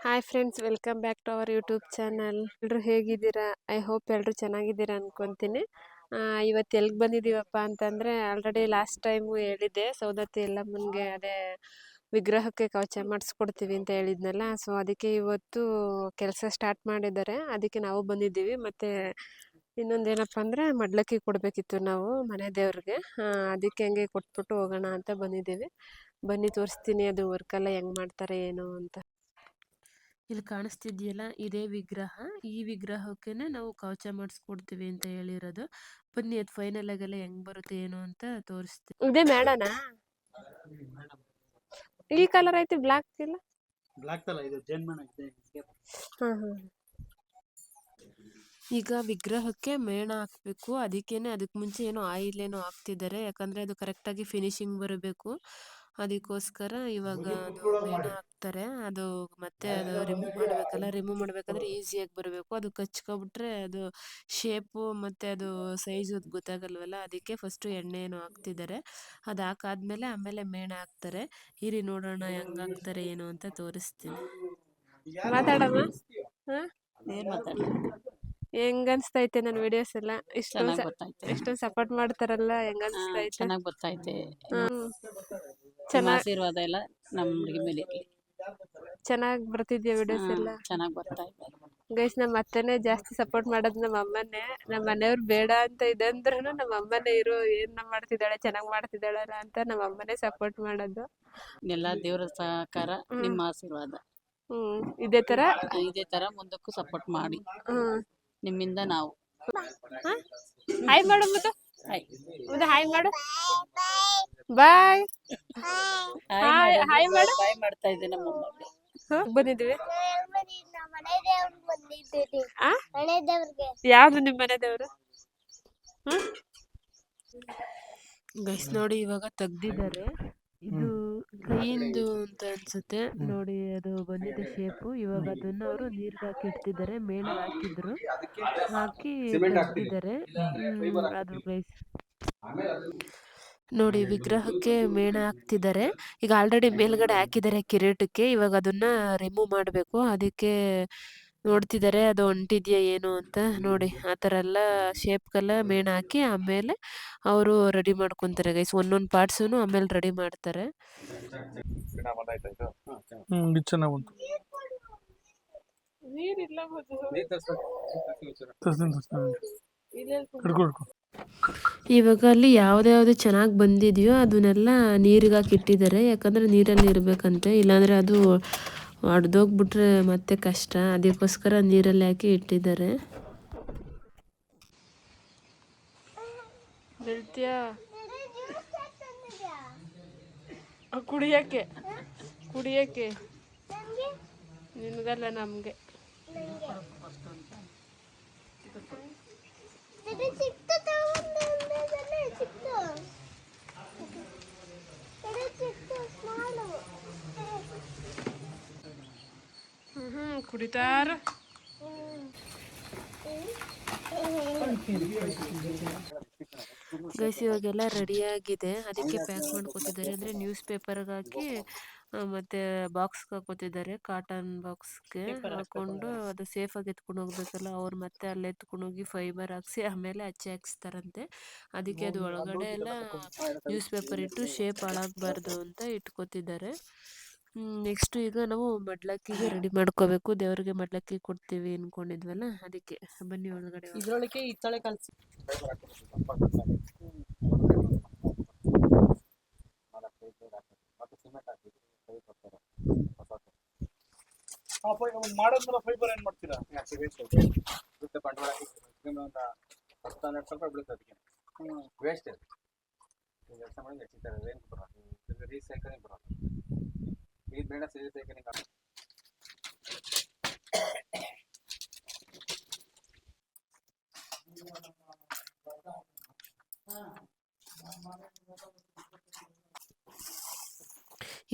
Hi friends, welcome back to our YouTube channel. ಎಲ್ಲರೂ ಹೇಗಿದ್ದೀರಾ? I hope ಎಲ್ಲರೂ ಚೆನ್ನಾಗಿದ್ದೀರಾ ಅನ್ಕೊಂತೀನಿ. ಇವತ್ತು ಎಲ್ಲಿಗೆ ಬಂದಿದ್ದೀವಪ್ಪ ಅಂತಂದರೆ, ಆಲ್ರೆಡಿ ಲಾಸ್ಟ್ ಟೈಮು ಹೇಳಿದ್ದೆ, ಸೌದತ್ತಿ ಎಲ್ಲಮ್ಮನಿಗೆ ಅದೇ ವಿಗ್ರಹಕ್ಕೆ ಕವಚ ಮಾಡಿಸ್ಕೊಡ್ತೀವಿ ಅಂತ ಹೇಳಿದ್ನಲ್ಲ. ಸೊ ಅದಕ್ಕೆ ಇವತ್ತು ಕೆಲಸ ಸ್ಟಾರ್ಟ್ ಮಾಡಿದ್ದಾರೆ, ಅದಕ್ಕೆ ನಾವು ಬಂದಿದ್ದೀವಿ. ಮತ್ತು ಇನ್ನೊಂದೇನಪ್ಪ ಅಂದರೆ ಮಡ್ಲಕ್ಕಿ ಕೊಡಬೇಕಿತ್ತು ನಾವು ಮನೆ ದೇವ್ರಿಗೆ. ಅದಕ್ಕೆ ಹಂಗೆ ಕೊಟ್ಬಿಟ್ಟು ಹೋಗೋಣ ಅಂತ ಬಂದಿದ್ದೀವಿ. ಬನ್ನಿ ತೋರಿಸ್ತೀನಿ ಅದು ವರ್ಕೆಲ್ಲ ಹೆಂಗೆ ಮಾಡ್ತಾರೆ ಏನು ಅಂತ. ಇಲ್ಲಿ ಕಾಣಿಸ್ತಿದೆಯಲ್ಲ, ಇದೇ ವಿಗ್ರಹ. ಈ ವಿಗ್ರಹಕ್ಕೇನೆ ನಾವು ಕವಚ ಮಾಡಿಸ್ಕೊಡ್ತೀವಿ ಅಂತ ಹೇಳಿರೋದು. ಬನ್ನಿ ಅದು ಫೈನಲ್ ಆಗೆಲ್ಲ ಹೆಂಗ್ ಬರುತ್ತೆ ಏನು ಅಂತ ತೋರಿಸ್ತೀನಿ. ಇದೇ ಮೇಡನಾ? ಈ ಕಲರ್ ಐತಿ, ಬ್ಲಾಕ್ ಇಲ್ಲ. ಬ್ಲಾಕ್ ಅಲ್ಲ, ಇದು ಜೇನ್ಮಣ ಇದೆ. ಈಗ ವಿಗ್ರಹಕ್ಕೆ ಮೇಣ ಹಾಕಬೇಕು. ಅದಕ್ಕೆ ಮುಂಚೆ ಏನೋ ಆಯಿಲ್ ಏನೋ ಹಾಕ್ತಿದ್ದಾರೆ, ಯಾಕಂದರೆ ಅದು ಕರೆಕ್ಟಾಗಿ ಫಿನಿಶಿಂಗ್ ಬರಬೇಕು. ಅದಕ್ಕೋಸ್ಕರ ಇವಾಗ ಅದು ಮೇಣ ಹಾಕ್ತಾರೆ. ಅದು ಮತ್ತೆ ಅದು ರಿಮೂವ್ ಮಾಡಬೇಕಲ್ಲ, ರಿಮೂವ್ ಮಾಡಬೇಕಾದ್ರೆ ಈಸಿಯಾಗಿ ಬರಬೇಕು. ಅದು ಕಚ್ಕೊಬಿಟ್ರೆ ಅದು ಶೇಪು ಮತ್ತು ಅದು ಸೈಜು ಗೊತ್ತಾಗಲ್ವಲ್ಲ. ಅದಕ್ಕೆ ಫಸ್ಟು ಎಣ್ಣೆನೂ ಹಾಕ್ತಿದ್ದಾರೆ. ಅದು ಹಾಕಾದ್ಮೇಲೆ ಆಮೇಲೆ ಮೇಣ ಹಾಕ್ತಾರೆ. ಇರಿ ನೋಡೋಣ ಹೆಂಗೆ ಹಾಕ್ತಾರೆ ಏನು ಅಂತ ತೋರಿಸ್ತೀನಿ. ಮಾತಾಡಮ್ಮ. ಹಾಂ, ಏನ್ ಮಾತಾಡಿ? ಹೆಂಗ್ ಅನ್ಸ್ತೈತೆ ನನ್ನ ವಿಡಿಯೋಸ್ ಎಲ್ಲ? ಚೆನ್ನಾಗಿ ಗೊತ್ತಾಯ್ತೆ. ಎಷ್ಟೊಂದು ಸಪೋರ್ಟ್ ಮಾಡ್ತಾರಲ್ಲ, ಹೆಂಗ್ ಅನ್ಸ್ತೈತೆ? ಚೆನ್ನಾಗಿ ಗೊತ್ತಾಯ್ತೆ. ಹ್ಮ್, ನಿಮ್ಮ ಆಶೀರ್ವಾದ ಎಲ್ಲ ನಮ್ಗೆ ಮೇಲೆ ಇರ್ಲಿ. ಚೆನ್ನಾಗಿ ಬರ್ತಿದ್ಯಾ ವಿಡಿಯೋಸ್ ಎಲ್ಲ? ಚೆನ್ನಾಗಿ ಬರ್ತಾಯ್ತೆ. ಗೈಸ್, ನಮ್ಮ ಅತ್ತೆನೇ ಜಾಸ್ತಿ ಸಪೋರ್ಟ್ ಮಾಡೋದು ನಮ್ಮ ಅಮ್ಮನೇ. ನಮ್ಮ ಮನೆಯವ್ರು ಬೇಡ ಅಂತ ಇದೆ ಅಂದ್ರೂ ನಮ್ಮ ಅಮ್ಮನೇ ಇರು, ಏನ್ ಮಾಡ್ತಿದ್ದಾಳೆ, ಚೆನ್ನಾಗಿ ಮಾಡ್ತಿದ್ದಾಳಲ್ಲ ಅಂತ ನಮ್ಮ ಅಮ್ಮನೇ ಸಪೋರ್ಟ್ ಮಾಡೋದು. ಎಲ್ಲ ದೇವರ ಸಹಕಾರ, ನಿಮ್ಮ ಆಶೀರ್ವಾದ ಇದೇ ತರ ಮುಂದಕ್ಕೂ ಸಪೋರ್ಟ್ ಮಾಡಿ. ಹ್ಮ್ ನಿಮ್ಮಿಂದ ನಾವು ಹಾಯ್ ಮಾಡು ಮತ್ತೆ. ಹಾಯ್ ಹಾಯ್ ಮಾಡು, ಬಾಯ್. ಹಾಯ್ ಮಾಡು. ಬಾಯ್ ಮಾಡ್ತಾ ಇದ್ದೆ ನಮ್ಮ ಬಂದಿದ್ವಿ. ಯಾವ್ದು ನಿಮ್ಮ ಮನೆ ದೇವ್ರು? ಗೈಸ್ ನೋಡಿ, ಇವಾಗ ತೆಗ್ದಿದ್ದಾರೆ. ಇದು ಕೈಯಿಂದು ಅಂತ ಅನ್ಸುತ್ತೆ ನೋಡಿ, ಅದು ಬಂದಿದೆ ಶೇಪು. ಇವಾಗ ಅದನ್ನ ಅವರು ನೀರ್ಗೆ ಹಾಕಿ ಇಡ್ತಿದ್ದಾರೆ. ಮೇಣ ಹಾಕಿದ್ರು, ಹಾಕಿ ತೆಗ್ದಿದ್ದಾರೆ. ಅದು ಗೈಸ್ ನೋಡಿ, ವಿಗ್ರಹಕ್ಕೆ ಮೇಣ ಹಾಕ್ತಿದ್ದಾರೆ. ಈಗ ಆಲ್ರೆಡಿ ಮೇಲ್ಗಡೆ ಹಾಕಿದ್ದಾರೆ ಕಿರೀಟಕ್ಕೆ. ಇವಾಗ ಅದನ್ನ ರಿಮೂವ್ ಮಾಡಬೇಕು. ಅದಕ್ಕೆ ನೋಡ್ತಿದ್ದಾರೆ ಅದು ಹೊಂಟಿದ್ಯಾ ಏನು ಅಂತ. ನೋಡಿ, ಆ ಥರ ಎಲ್ಲ ಶೇಪ್ಗೆಲ್ಲ ಮೇಣ ಹಾಕಿ ಆಮೇಲೆ ಅವರು ರೆಡಿ ಮಾಡ್ಕೊತಾರೆ ಗೈಸ್. ಒಂದೊಂದು ಪಾರ್ಟ್ಸೂ ಆಮೇಲೆ ರೆಡಿ ಮಾಡ್ತಾರೆ. ಇವಾಗ ಅಲ್ಲಿ ಯಾವ್ದು ಚೆನ್ನಾಗಿ ಬಂದಿದೆಯೋ ಅದನ್ನೆಲ್ಲ ನೀರಿಗೆ ಹಾಕಿ ಇಟ್ಟಿದ್ದಾರೆ. ಯಾಕಂದರೆ ನೀರಲ್ಲಿ ಇರಬೇಕಂತೆ, ಇಲ್ಲಾಂದರೆ ಅದು ಒಡೆದೋಗ್ಬಿಟ್ರೆ ಮತ್ತೆ ಕಷ್ಟ. ಅದಕ್ಕೋಸ್ಕರ ನೀರಲ್ಲಿ ಹಾಕಿ ಇಟ್ಟಿದ್ದಾರೆ. ಕುಡಿಯಕ್ಕೆ ಕುಡಿಯಕ್ಕೆ ನಿನಗಲ್ಲ, ನಮಗೆ. ಕುಡಿತಾರ. ಗೈಸ್, ಇವಾಗೆಲ್ಲ ರೆಡಿಯಾಗಿದೆ. ಅದಕ್ಕೆ ಪ್ಯಾಕ್ ಮಾಡ್ಕೊತಿದ್ದಾರೆ. ಅಂದರೆ ನ್ಯೂಸ್ ಪೇಪರ್ಗೆ ಹಾಕಿ ಮತ್ತು ಬಾಕ್ಸ್ಗೆ ಹಾಕೋತಿದ್ದಾರೆ. ಕಾಟನ್ ಬಾಕ್ಸ್ಗೆ ಹಾಕ್ಕೊಂಡು ಅದು ಸೇಫಾಗಿ ಎತ್ಕೊಂಡು ಹೋಗ್ಬೇಕಲ್ಲ. ಅವ್ರು ಮತ್ತೆ ಅಲ್ಲಿ ಎತ್ಕೊಂಡು ಹೋಗಿ ಫೈಬರ್ ಹಾಕ್ಸಿ ಆಮೇಲೆ ಹಚ್ಚಿ ಹಾಕ್ಸ್ತಾರಂತೆ. ಅದಕ್ಕೆ ಅದು ಒಳಗಡೆ ಎಲ್ಲ ನ್ಯೂಸ್ ಪೇಪರ್ ಇಟ್ಟು ಶೇಪ್ ಹಾಳಾಗಬಾರ್ದು ಅಂತ ಇಟ್ಕೋತಿದ್ದಾರೆ. ನೆಕ್ಸ್ಟು ಈಗ ನಾವು ಮಡ್ಲಕ್ಕಿಗೆ ರೆಡಿ ಮಾಡ್ಕೋಬೇಕು. ದೇವ್ರಿಗೆ ಮಡ್ಲಕ್ಕಿ ಕೊಡ್ತೀವಿ ಅಂದ್ಕೊಂಡಿದ್ವಲ್ಲ, ಅದಕ್ಕೆ ಬನ್ನಿ ಒಳಗಡೆ. ಇದ್ರೊಳಗೆ ಇತ್ತಳೆ ಕಲಸಿ ಮಾಡೋದ್ಮೇಲೆ ಫೈಬರ್ ಏನ್ ಮಾಡ್ತೀರಾ? ಬಂಡವಾಳ ಒಂದು 10-12 ಸಾವಿರ ರೂಪಾಯಿ ಬೀಳುತ್ತೆ. ಅದಕ್ಕೆ ವೇಸ್ಟ್ ಕೆಲಸ ಮಾಡಿ ಹೆಚ್ಚಿದ್ದಾರೆ. ಏನು ಬರೋದು ರೀಸೈಕಲಿಂಗ್ ಬರೋದು. ಈ ಬೇಡ ರೀಸೈಕಲಿಂಗ್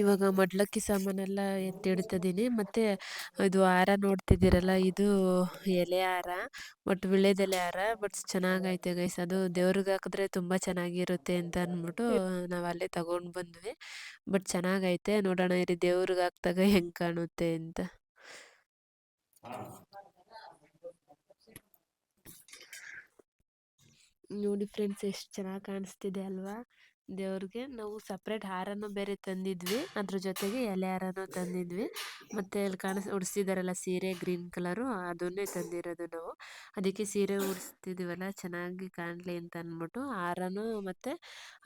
ಇವಾಗ ಮಡ್ಲಕ್ಕಿ ಸಾಮಾನೆಲ್ಲ ಎತ್ತಿಡ್ತಿದ್ದೀನಿ. ಮತ್ತು ಇದು ಹಾರ ನೋಡ್ತಿದ್ದೀರಲ್ಲ, ಇದು ಎಲೆ ಹಾರ, ಬಟ್ ವಿಳ್ಯದೆಲೆ ಹಾರ. ಬಟ್ ಚೆನ್ನಾಗೈತೆ ಗೈಸ್. ಅದು ದೇವ್ರಿಗೆ ಹಾಕಿದ್ರೆ ತುಂಬ ಚೆನ್ನಾಗಿರುತ್ತೆ ಅಂತ ಅಂದ್ಬಿಟ್ಟು ನಾವು ಅಲ್ಲೇ ತಗೊಂಡು ಬಂದ್ವಿ. ಬಟ್ ಚೆನ್ನಾಗೈತೆ. ನೋಡೋಣ ಇರಿ ದೇವ್ರಿಗೆ ಹಾಕ್ದಾಗ ಹೆಂಗೆ ಕಾಣುತ್ತೆ ಅಂತ. ನೋಡಿ ಫ್ರೆಂಡ್ಸ್ ಎಷ್ಟು ಚೆನ್ನಾಗಿ ಕಾಣಿಸ್ತಿದೆ ಅಲ್ವಾ ದೇವ್ರಿಗೆ. ನಾವು ಸಪ್ರೇಟ್ ಹಾರನೂ ಬೇರೆ ತಂದಿದ್ವಿ, ಅದ್ರ ಜೊತೆಗೆ ಎಲೆ ಹಾರನೂ ತಂದಿದ್ವಿ. ಮತ್ತು ಅಲ್ಲಿ ಉಡಿಸ್ತಿದ್ದಾರಲ್ಲ ಸೀರೆ ಗ್ರೀನ್ ಕಲರು, ಅದನ್ನೇ ತಂದಿರೋದು ನಾವು. ಅದಕ್ಕೆ ಸೀರೆ ಉಡಿಸ್ತಿದ್ದೀವಲ್ಲ ಚೆನ್ನಾಗಿ ಕಾಣಲಿ ಅಂತ ಅಂದ್ಬಿಟ್ಟು ಹಾರನೂ ಮತ್ತು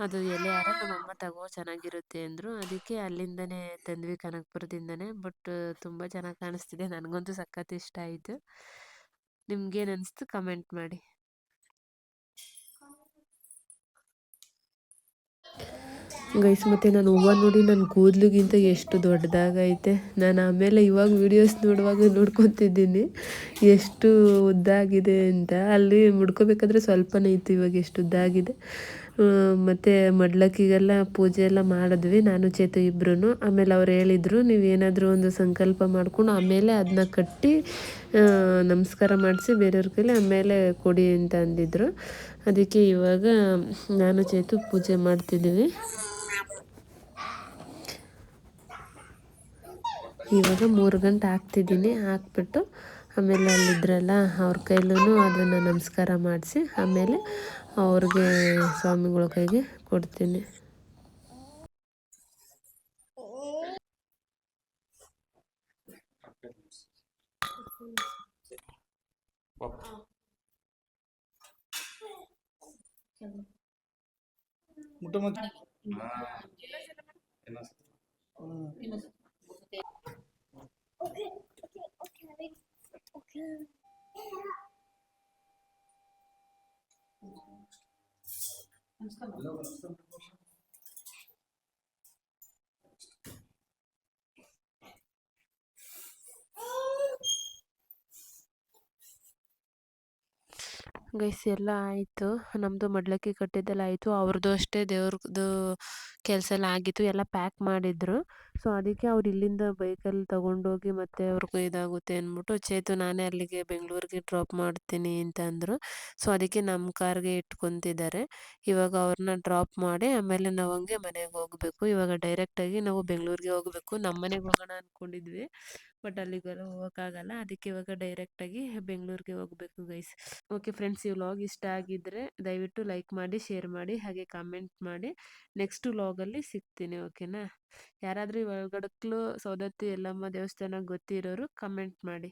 ಅದು ಎಲೆ ಹಾರ ನಮ್ಮಮ್ಮ ತಗೋ ಚೆನ್ನಾಗಿರುತ್ತೆ ಅಂದರು. ಅದಕ್ಕೆ ಅಲ್ಲಿಂದನೇ ತಂದ್ವಿ, ಕನಕಪುರದಿಂದನೇ. ಬಟ್ ತುಂಬ ಚೆನ್ನಾಗಿ ಕಾಣಿಸ್ತಿದೆ, ನನಗಂತೂ ಸಖತ್ ಇಷ್ಟ ಆಯಿತು. ನಿಮ್ಗೇನು ಅನಿಸ್ತು ಕಮೆಂಟ್ ಮಾಡಿ. ಗೈಸ್ ಮತ್ತು ನಾನು ಹೂವು ನೋಡಿ ನನ್ನ ಕೂದಲಿಗಿಂತ ಎಷ್ಟು ದೊಡ್ಡದಾಗೈತೆ. ನಾನು ಆಮೇಲೆ ಇವಾಗ ವೀಡಿಯೋಸ್ ನೋಡುವಾಗ ನೋಡ್ಕೊತಿದ್ದೀನಿ ಎಷ್ಟು ಉದ್ದಾಗಿದೆ ಅಂತ. ಅಲ್ಲಿ ಮುಡ್ಕೋಬೇಕಾದ್ರೆ ಸ್ವಲ್ಪನೇ ಇತ್ತು, ಇವಾಗ ಎಷ್ಟು ಉದ್ದಾಗಿದೆ. ಮತ್ತು ಮಡ್ಲಕ್ಕಿಗೆಲ್ಲ ಪೂಜೆ ಎಲ್ಲ ಮಾಡಿದ್ವಿ, ನಾನು ಚೇತು ಇಬ್ಬರೂ. ಆಮೇಲೆ ಅವ್ರು ಹೇಳಿದರು, ನೀವೇನಾದರೂ ಒಂದು ಸಂಕಲ್ಪ ಮಾಡ್ಕೊಂಡು ಆಮೇಲೆ ಅದನ್ನ ಕಟ್ಟಿ ನಮಸ್ಕಾರ ಮಾಡಿಸಿ ಬೇರೆಯವ್ರ ಕೈಲಿ ಆಮೇಲೆ ಕೊಡಿ ಅಂತ ಅಂದಿದ್ರು. ಅದಕ್ಕೆ ಇವಾಗ ನಾನು ಚೇತು ಪೂಜೆ ಮಾಡ್ತಿದ್ದೀವಿ. ಇವಾಗ 3 ಗಂಟೆ ಹಾಕ್ತಿದ್ದೀನಿ, ಹಾಕ್ಬಿಟ್ಟು ಆಮೇಲೆ ಅಲ್ಲಿದ್ರಲ್ಲ ಅವ್ರ ಕೈಲೂ ಅದನ್ನು ನಮಸ್ಕಾರ ಮಾಡಿಸಿ ಆಮೇಲೆ ಅವ್ರಿಗೆ ಸ್ವಾಮಿಗಳ ಕೈಗೆ ಕೊಡ್ತೀನಿ. ಗೈಸ್ ಎಲ್ಲ ಆಯಿತು, ನಮ್ಮದು ಮಡ್ಲಕ್ಕಿ ಕಟ್ಟಿದ್ದೆಲ್ಲ ಆಯಿತು. ಅವ್ರದ್ದು ಅಷ್ಟೇ ದೇವ್ರದ್ದು ಕೆಲಸ ಎಲ್ಲ ಆಗಿತ್ತು, ಎಲ್ಲ ಪ್ಯಾಕ್ ಮಾಡಿದ್ರು. ಸೊ ಅದಕ್ಕೆ ಅವ್ರು ಇಲ್ಲಿಂದ ಬೈಕಲ್ಲಿ ತೊಗೊಂಡೋಗಿ ಮತ್ತೆ ಅವ್ರಿಗೂ ಇದಾಗುತ್ತೆ ಅಂದ್ಬಿಟ್ಟು ಚೇತು ನಾನೇ ಅಲ್ಲಿಗೆ ಬೆಂಗಳೂರಿಗೆ ಡ್ರಾಪ್ ಮಾಡ್ತೀನಿ ಅಂತ ಅಂದರು. ಸೊ ಅದಕ್ಕೆ ನಮ್ಮ ಕಾರ್ಗೆ ಇಟ್ಕೊತಿದ್ದಾರೆ. ಇವಾಗ ಅವ್ರನ್ನ ಡ್ರಾಪ್ ಮಾಡಿ ಆಮೇಲೆ ನಾವು ಹಂಗೆ ಮನೆಗೆ ಹೋಗಬೇಕು. ಇವಾಗ ಡೈರೆಕ್ಟಾಗಿ ನಾವು ಬೆಂಗಳೂರಿಗೆ ಹೋಗಬೇಕು. ನಮ್ಮ ಮನೆಗೆ ಹೋಗೋಣ ಅಂದ್ಕೊಂಡಿದ್ವಿ, ಬಟ್ ಅಲ್ಲಿಗೆಲ್ಲ ಹೋಗೋಕ್ಕಾಗಲ್ಲ. ಅದಕ್ಕೆ ಇವಾಗ ಡೈರೆಕ್ಟಾಗಿ ಬೆಂಗಳೂರಿಗೆ ಹೋಗಬೇಕು ಗೈಸ್. ಓಕೆ ಫ್ರೆಂಡ್ಸ್, ಈ ವ್ಲಾಗ್ ಇಷ್ಟ ಆಗಿದ್ದರೆ ದಯವಿಟ್ಟು ಲೈಕ್ ಮಾಡಿ, ಶೇರ್ ಮಾಡಿ, ಹಾಗೆ ಕಾಮೆಂಟ್ ಮಾಡಿ. ನೆಕ್ಸ್ಟ್ ವ್ಲಾಗಲ್ಲಿ ಸಿಗ್ತೀನಿ, ಓಕೆನಾ? ಯಾರಾದರೂ ಈ ಒಳಗಡಕ್ಲು ಸೌದತ್ತಿ ಎಲ್ಲಮ್ಮ ದೇವಸ್ಥಾನ ಗೊತ್ತಿರೋರು ಕಮೆಂಟ್ ಮಾಡಿ.